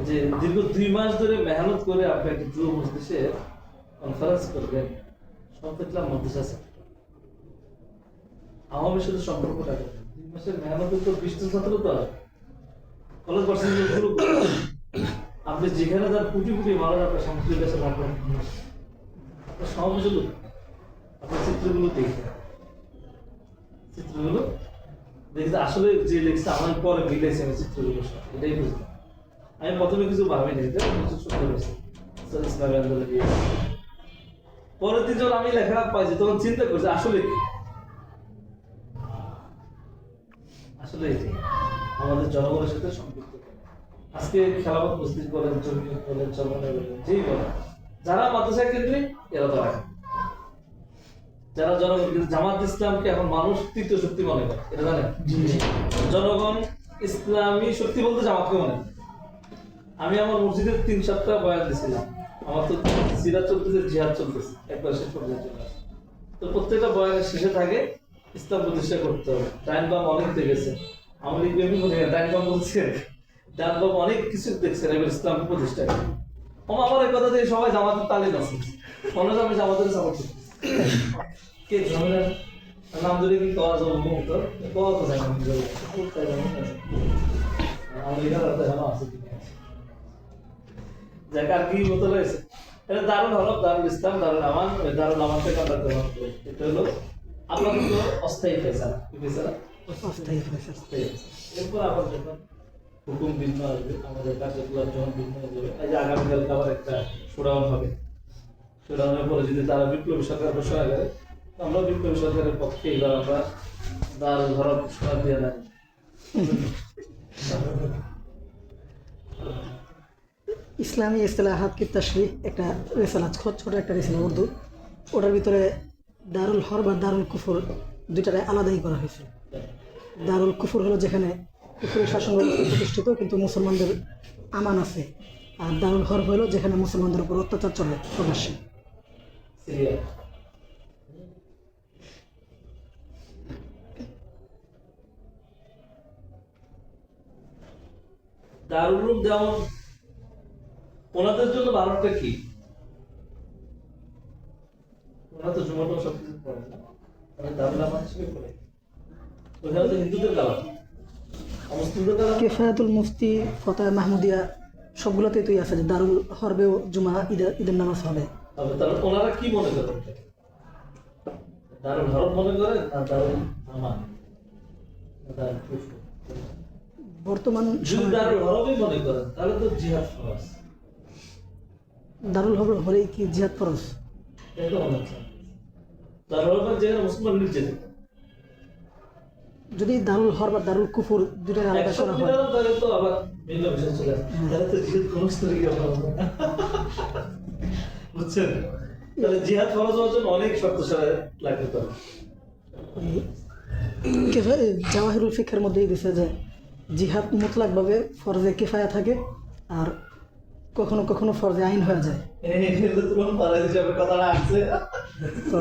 যে দীর্ঘ 2 মাস ধরে মেহনত করে আপনি একটা যুব মসজিদে কনফারেন্স করবেন সব দেখলাম মধ্যে আছে আমার সাথে সম্পর্কটা 2 মাসের মেহনত তো 20 জন ছাত্র তো কলেজ পার্সেন্টেজ শুরু আপনি যেখানে তার কোটি কোটি মানুষ আপনার সংস্কৃতির কাছে রাখবেন আপনার সমাবেশগুলো আপনার চিত্রগুলো দেখে চিত্রগুলো দেখতে আসলে যে লিখছে আমার পরে মিলেছে আমি চিত্রগুলো সব এটাই বুঝলাম আমি প্রথমে কিছু ভাবিনি কিছু সুন্দর হয়েছে ইসলামী আন্দোলন দিয়ে পরের দিন যখন আমি লেখা পাইছি তখন চিন্তা করছি আসলে কি আসলে এটাই আমাদের জনগণের সাথে সম্পৃক্ত করে। আজকে খেলাফত মসজিদ বলেন জমিয়ত বলেন চরমনাই বলেন যেই বলেন যারা মাদ্রাসা কেন্দ্রিক এরা তো রাখে যারা জনগণ কিন্তু জামাত ইসলামকে এখন মানুষ তৃতীয় শক্তি মনে করে এটা জানেন জনগণ ইসলামী শক্তি বলতে জামাতকে মনে করে আমি আমার মসজিদের 3 সপ্তাহ বয়ান দিয়েছিলাম আমার তো সিরাত চলতেছে জিহাদ চলতেছে একবার শেষ পর্যন্ত চলে আসে তো প্রত্যেকটা বয়ানের শেষে থাকে ইসলাম প্রতিষ্ঠা করতে হবে ডাইন বাম অনেক দেখেছে আমি লিখবি বলি ডাইন বাম বলছে ডান বাম অনেক কিছু দেখছেন এবার ইসলাম প্রতিষ্ঠা করে আমার এই কথা দিয়ে সবাই জামাতের তালিম আছে মনে হয় আমি জামাতের সাপোর্ট করি কে ঝামেলার নাম ধরে কি করা যাবে মুক্ত কত জানেন আমি এখানে আছে যাক আর কি মতো রয়েছে এটা দারুল হরফ দারুল ইসলাম দারুল আমান দারুল আমান থেকে আমরা গ্রহণ করি এটা হলো আপাতত অস্থায়ী ফেসালা কি ফেসালা অস্থায়ী ফয়সালা। এরপর আবার যখন হুকুম ভিন্ন আসবে আমাদের কার্যকলাপ যখন ভিন্ন হয়ে যাবে এই যে আগামীকালকে আবার একটা শোডাউন হবে শোডাউনের পরে যদি তারা বিপ্লবী সরকার ঘোষণা করে তো আমরা বিপ্লবী সরকারের পক্ষে এবার আমরা দারুল হরফ ঘোষণা দিয়ে দেয় ইসলামী ইসলাহাত কি তাশরিহ একটা রেসালা ছোট একটা রেসালা উর্দু, ওটার ভিতরে দারুল হরব আর দারুল কুফর দুইটারে আলাদাই করা হয়েছে। দারুল কুফর হলো যেখানে কুফরের শাসন ব্যবস্থা প্রতিষ্ঠিত কিন্তু মুসলমানদের আমান আছে, আর দারুল হরব হলো যেখানে মুসলমানদের উপর অত্যাচার চলে প্রকাশ্যে। সিরিয়া দারুল উলুম যেমন ওনাদের জন্য বারোটা কি ওনারা তো জুমাটাও সবকিছু পড়ে না মানে দারুল আমান হিসেবে পড়ে ওখানে তো হিন্দুদের কালাম মুসলিমদের কালাম কিফায়াতুল মুফতি ফতোয়া মাহমুদিয়া সবগুলোতেই তুই আছে যে দারুল হরবেও জুমা ঈদের নামাজ হবে। তবে তাহলে ওনারা কি মনে করেন দারুল হরব মনে করে না দারুল আমান না দারুল কুফর বর্তমান যদি সময়ে দারুল হরমই মনে করেন তাহলে তো জিহাদ ফরজ। দারুল হরম হলেই কি জিহাদ ফরজ? এই তো মনে হচ্ছে দারুল হরম যেখানে মুসলমান নির্যাতিত যদি দারুল হর বা দারুল কুফুর দুটো আলাদা একসাথে করা হয়, মিলানো তাহলে তো আবার ভিন্ন বিষয় চলে আসে। তাহলে তো জিহাদ কোনো স্তরে গিয়ে হবে না। বুঝছেন? তাহলে জিহাদ ফরজ হওয়ার জন্য অনেক শর্ত সারা লাগতে পারে। জাওয়াহিরুল ফিকহের মধ্যেই দিছে যে জিহাদ মুতলাকভাবে ফরজে কিফায়া থাকে আর কখনো কখনো ফরজে আইন হয়ে যায়। এই যে তোমার ফরজ হিসাবে কথাটা আসছে। তো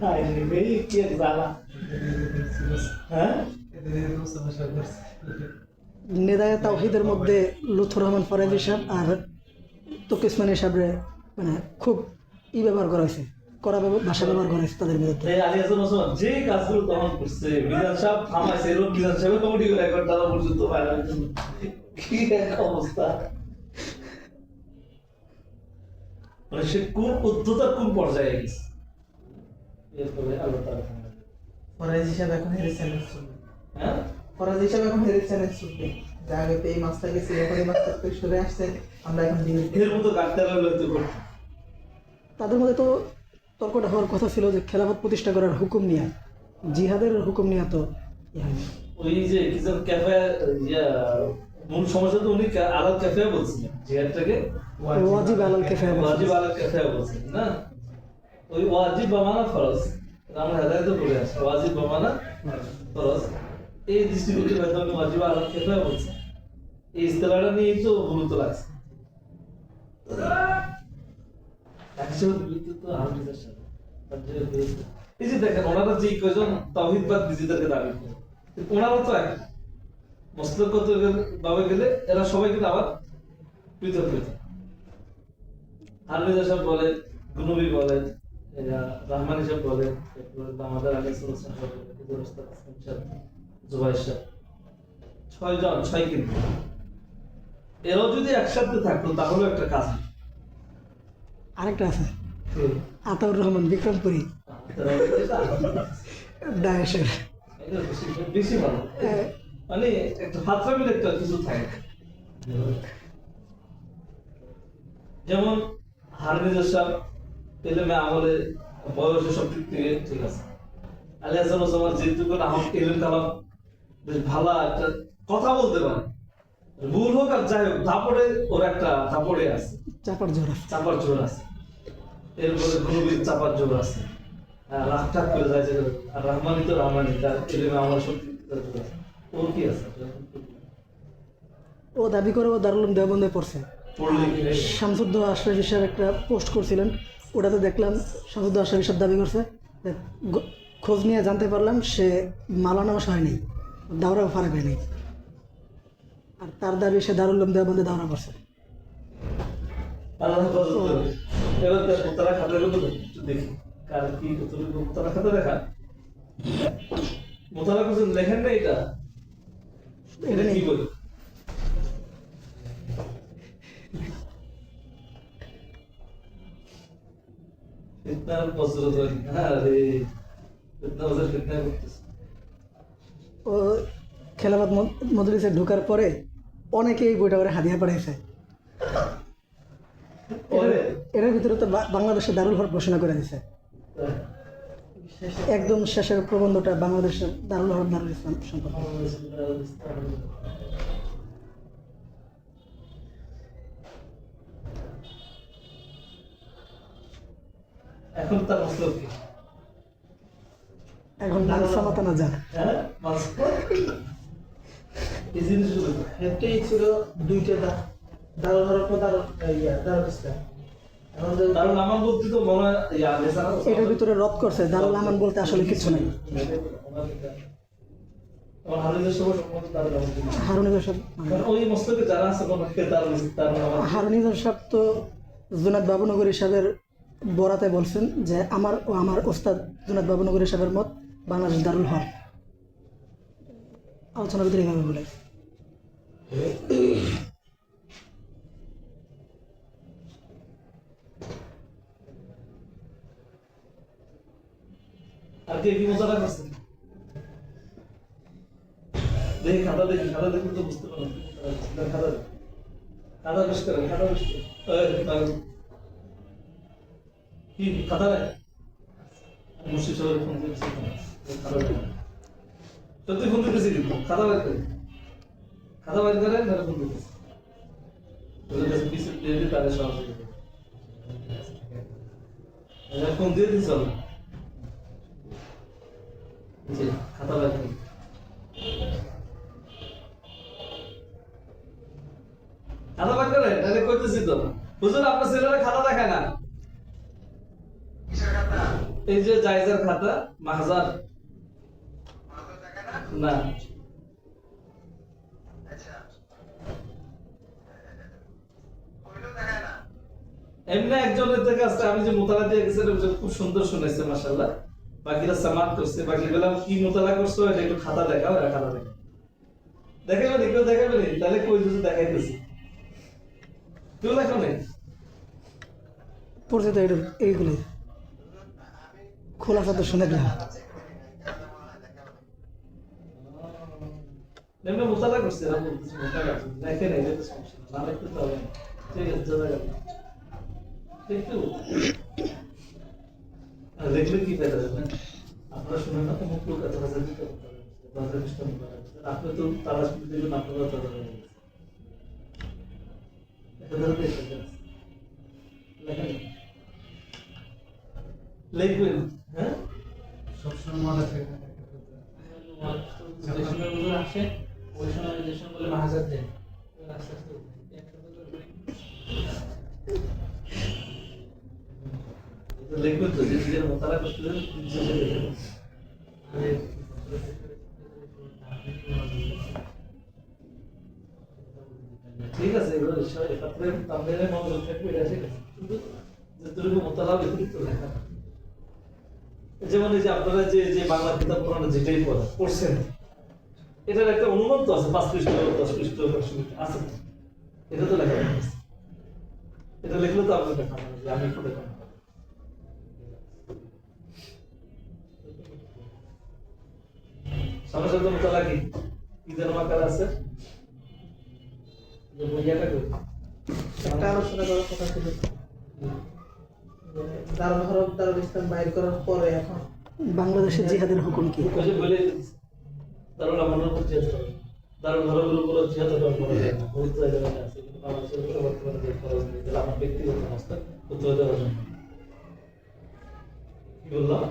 হাই রে কি এক জ্বালা। হ্যাঁ? এদের সমস্যা করছে। নেদায়ে তাওহীদের মধ্যে লুৎফুর রহমান ফরাজি সাহেব আর তকিসমানি সাহেবের মানে খুব ব্যবহার করা হয়েছে, ভাষা ব্যবহার করা হয়েছে তাদের বিরুদ্ধে। এই আলী হাসান ওসমান যে কাজগুলো তখন করছে মিজান সাহেব থামাইছে, এরকম মিজান সাহেবের কমিটি করে একবার তারা পর্যন্ত বাইরে কি এক অবস্থা। মানে সে কোন উদ্ধতার কোন পর্যায়ে গেছে। এরপরে আল্লাহ তাআলা ফরাজ হিসাবে এখন হেরে চ্যালেঞ্জ চলবে। হ্যাঁ ফরাজ হিসাবে এখন হেরে চ্যালেঞ্জ চলবে। যে আগে তো এই মাছটা গেছে, এখন এই মাছটা তো সরে আসছে, আমরা এখন ডিগ্রি এর মতো গাড়তে লাগলো তো করতে। তাদের মধ্যে তো তর্কটা হওয়ার কথা ছিল যে খেলাফত প্রতিষ্ঠা করার হুকুম নিয়ে, জিহাদের হুকুম নিয়ে তো ইয়ে হয়নি। ওই যে কিছু ক্যাফে মূল সমস্যা তো উনি আলাল ক্যাফে বলছিলেন জিহাদটাকে ওয়াজিব আলাল কিফায়া বলছে। ওয়াজিব আলাল ক্যাফে বলছিলেন না, ওই ওয়াজিব বামানা ফরজ আমরা হেদায়েত বলে আসি ওয়াজিব বামানা ফরজ, এই দৃষ্টিভঙ্গির মাধ্যমে ওয়াজিব আলাল ক্যাফে বলছে। এই ইস্তেলাটা নিয়েই তো গুরুত্ব লাগছে। একশোর বিরুদ্ধে তো আহমদের সাথে এই যে দেখেন ওনারা যে কয়জন তাওহীদবাদ নিজেদেরকে দাবি করে, ওনারা তো এক মস্তকগত ভাবে গেলে এরা সবাই কিন্তু আবার পৃথক পৃথক। হারমিজা সাহেব বলেন, গুনবী বলেন, রহমানি সাহেব বলেন, আমাদের আগে জুবাইর সাহেব, 6 জন 6 কিন্তু এরাও যদি একসাথে থাকতো তাহলে একটা কাজ হতো। আরেকটা আছে আতাউর রহমান বিক্রমপুরী দায়েশের। এটা বেশি ভালো, মানে একটা ফাত্রামির একটা কিছু থাকে। যেমন হারমিজা সাহেব এলেমে আমলে বয়সে সব দিক থেকে ঠিক আছে, আলী হাসান ওসমান যেহেতু আহম এলেম কালাম বেশ ভালো একটা কথা বলতে পারে, ভুল হোক আর যাই হোক দাপড়ে ওর একটা দাপড়ে আছে, চাপার জোর আছে। চাপার জোর আছে। এরপরে গুরুবীর চাপার জোর আছে, রাগটাক করে যায় যে, আর রহমানি তো রহমানি তার এলেমে আমার শক্তি ওর কি আছে ও দাবি করে ও দারুল উলুম দেওবন্দে পড়ছে। পড়লে কি নেই? শামসুদ্দৌলা আশরাফি সাহেব একটা পোস্ট করছিলেন, ওটাতে দেখলাম শামসুদ্দৌলা আশরাফি সাহেব দাবি করছে যে খোঁজ নিয়ে জানতে পারলাম সে মালানা হয়নি, দাওরাও ফারাক হয়নি, আর তার দাবি সে দারুল উলুম দেওবন্দে দাওরা করছে। আল্লাহ হেফাজত করবে। এবার তার মুতারা খাতা করতে একটু দেখি কার কি কতটুকু মুতারা খাতা দেখা, মুতারা কিছু লেখেন না এটা, এটা কি বলি ফিতনার বজ্র ধরি। আরে ফিতনা বজ্র ফিতনা করতেছে। ও খেলাফত মজলিসে ঢোকার পরে অনেকে এই বইটা করে হাদিয়া পাঠাইছে। এটার ভিতরে তো বাংলাদেশের দারুল হক ঘোষণা করে দিছে, একদম শেষের প্রবন্ধটা বাংলাদেশের দারুল হক দারুল ইসলাম সম্পর্কে। এখন তার মতলব কি? এখন সামাতা না যান হ্যাঁ এই জিনিসগুলো একটাই ছিল দুইটা দারুল হরফ দারুল ইসলাম। এখন যে কারণ আমার বলতে তো মনে হয় এটার ভিতরে রদ করছে দারুল আমান বলতে আসলে কিছু নাই। আমার হারুনের সবার সম্মত তারা যেমন জিনিস। হারুনিজার সাহেব কারণ ওই মস্তকে যারা আছে ওনাকে তার হারুনিজার সাহেব তো জুনাদ বাবুনগরী সাহেবের বরাতে বলছেন যে আমার ওস্তাদ জুনাদ বাবুনগরী সাহেবের মত বাংলাদেশ দারুল হক। আলোচনার ভিতরে এইভাবে বলে আর কে কি মজা লাগছে দেখি খাতা দেখি তো বুঝতে পারলাম খাতা দেখি। খাতা বেশ করেন, খাতা বেশ করেন। কি খাতা নেই? মুর্শিদ সাহেবের ফোন দিয়েছি, খাতা দেখেন। সত্যি ফোন দিতেছি কিন্তু খাতা বের করে, খাতা বের করে ধরে ফোন দিতেছি। ওদের কাছে পিছু দিয়ে দিই, তাদের সহযোগিতা করবে। ফোন দিয়ে দিস জি, খাতা বের করে। খাতা বের করে, তাহলে কইতেছি তো হুজুর আপনার ছেলেরা খাতা দেখায় না। এই যে জায়েজের খাতা, মাহজার না। এমনি একজনের থেকে আসছে, আমি যে মোতালা দিয়ে গেছিলাম খুব সুন্দর শুনেছে মাশাআল্লাহ, বাকিরা সামাত করছে, বাকি বললাম কি মোতালা করছো এটা একটু খাতা দেখাও, এরা খাতা দেখাও। দেখাবে নি কেউ, দেখাবে নি, তাহলে কই যদি দেখাইতেছি কেউ লেখো নেই। পরিচিত এইগুলো খোলা কথা শুনে না। এমনি মোতালা করছে, এরা বলতেছে মোতালা করছে, দেখে নেই, এটা তো সমস্যা না, না লিখতে তো হবে না। ঠিক আছে, জায়গা একটু দেখলে কি ফায়দা হবে? আপনারা শুনেন না তো, মুখ লোক এত হাজার দিতে আপনি তো তারা শুনতে দেবেন, আপনারা তারা লিখবেন। হ্যাঁ, সবসময় মনে থাকে যে সময় হুজুর আসে ওই সময় যে সময় বলে মাহাজার দেন, আস্তে আস্তে লিখবেন তো, যে নিজের মোতালা করতে দেন ঠিক আছে। এগুলো তাদের মনে থাকবে, এটা ঠিক আছে, কিন্তু যতটুকু মোতালা অতিরিক্ত লেখা। যেমন এই যে আপনারা যে যে বাংলা কিতাব কোরআন যেটাই পড়ছেন, এটার একটা অনুমান তো আছে, 5 পৃষ্ঠা 10 পৃষ্ঠা আছে, এটা তো লেখা আছে। এটা লিখলে তো আপনি দেখান যে আমি একটু দেখান। সামনে সাথে মোতালা কি যেন আকার আছে, যে বইয়াটা কই একটা আলোচনা করার কথা ছিল, দারুল হরফ দারুল ইসলাম বাইর করার পরে এখন বাংলাদেশের জিহাদের হুকুম কি? কইছে বলে দারুল আমানের উপর জিহাদ করে, দারুল হরফের উপর জিহাদ করা যায় না, বহুত জায়গায় আছে, কিন্তু বাংলাদেশের উপর বর্তমানে যে খরচ নেই, তাহলে আমার ব্যক্তিগত অবস্থা উত্তর দেওয়ার জন্য কি বললাম,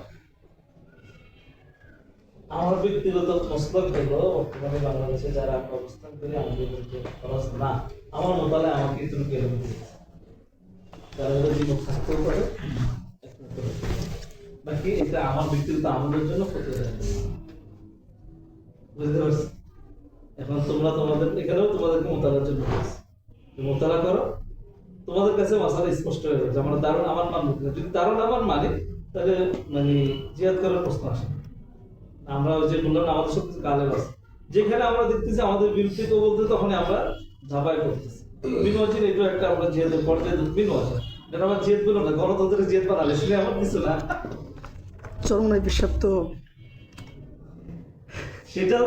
আমার ব্যক্তিগত মস্তক হলো বর্তমানে বাংলাদেশে যারা আমরা অবস্থান করি, আমাদের যে খরচ না, আমার মোতালে আমাকে তুমি কেন দিয়েছে, যারা জীবন থাকতেও পারে, বাকি এটা আমার ব্যক্তিগত আমাদের জন্য ক্ষতি হয়, বুঝতে পারছি। এখন তোমরা তোমাদের এখানেও তোমাদেরকে মোতালার জন্য মোতালা করো, তোমাদের কাছে মশালা স্পষ্ট হয়ে যাবে। আমরা দারুণ আমার মানব, যদি দারুণ আমার মানে তাহলে মানে জিহাদ করার প্রশ্ন আসে। আমরা ওই যে বললাম আমাদের সব কিছু কালের আছে, যেখানে আমরা দেখতেছি আমাদের বিরুদ্ধে কেউ বলতে, তখন আমরা ঝাঁপাই করতেছি। বিনোজিন এটা একটা আমরা জিহাদের পর্যায়ে বিনোজন, যেটা আমরা জিহাদ বললাম না, গণতন্ত্রের জিহাদ বানালে সেটা আমার কিছু না, চরমনাই বিশ্বাস তো সেটা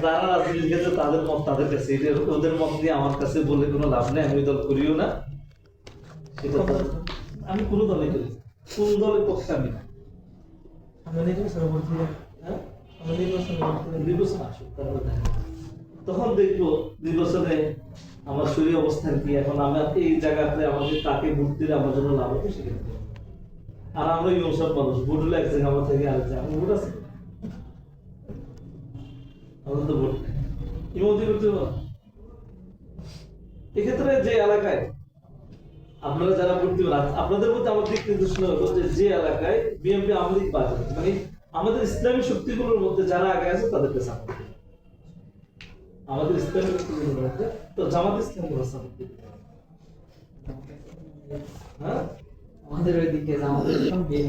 যারা রাজনীতি ক্ষেত্রে তাদের মত তাদের কাছে, এটা ওদের মত দিয়ে আমার কাছে বলে কোনো লাভ নেই, আমি দল করিও না, সেটা আমি কোনো দলে করি, কোন দলের পক্ষে আমি না। আমরা নির্বাচন বলছি, হ্যাঁ, আমরা নির্বাচন নির্বাচন আসুক, তারপর দেখা যাবে। তখন দেখবো নির্বাচনে আমার শরীর অবস্থান কি, এখন আমার এই জায়গাতে আমাদের কাকে ভোট দিলে আমার জন্য লাভ হবে সেখানে দেবো। আর আমরা ইমাম সাহেব মানুষ, ভোট হলে এক জায়গা আমার থেকে আরেক জায়গা, আমার ভোট আছে, আমাদের তো ভোট নেই, ইমামতি করতে হবে। এক্ষেত্রে যে এলাকায় আপনারা যারা ভোট দিবেন, আপনাদের মধ্যে আমার দিক নির্দেশন হলো যে এলাকায় বিএনপি আওয়ামী লীগ বাদ, মানে আমাদের ইসলামী শক্তিগুলোর মধ্যে যারা আগে আছে তাদেরকে সাপোর্ট দিবে, আমাদের ইসলামী শক্তিগুলোর মধ্যে তো জামাত ইসলামগুলো সাপোর্ট দিবে। হ্যাঁ, আমাদের ওইদিকে আমাদের বিএনপি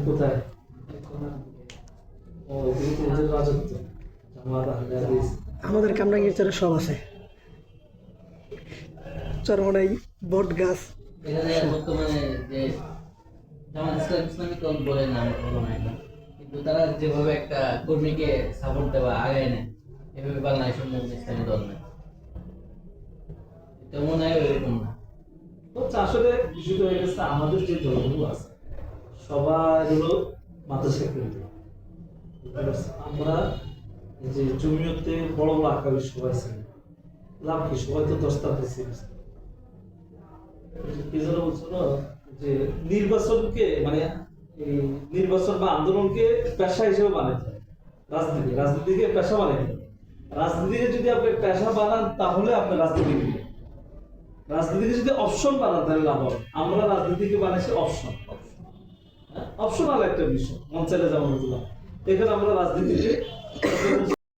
কোথায়? ও কিন্তু ওদের রাজত্ব, জামাত আহলে হাদিস, আমাদের কামরাঙ্গীর চরে সব আছে, চরমনাই বট গাছ। এখানে বর্তমানে যে জামাত ইসলামিক দল বলে না, আমার বলা হয় না, কিন্তু তারা যেভাবে একটা কর্মীকে সাপোর্ট দেওয়া আগায় নেয়, এভাবে বাংলাদেশের মধ্যে ইসলামী দল নাই, এটা মনে হয় এরকম না। হচ্ছে আসলে বিষয়টা হয়ে গেছে আমাদের যে দলগুলো আছে সবার হলো মাদ্রাসা কেন্দ্রিক। আমরা এই যে জমিয়তে বড় বড় আকারের সবাই ছিল, লাভ কি সবাই তো দশটা হয়েছে। কি যেন বলছিল যে নির্বাচনকে মানে এই নির্বাচন বা আন্দোলনকে পেশা হিসেবে বানাতে হয়, রাজনীতিকে পেশা বানাতে হয়। রাজনীতিকে যদি আপনি পেশা বানান তাহলে আপনি রাজনীতি করবেন, রাজনীতিকে যদি অপশন বানান তাহলে লাভ হবে। আমরা রাজনীতিকে বানাইছি অপশন, অপশনাল একটা বিষয়, মন চাইলে যেমন এখানে আমরা রাজনীতিকে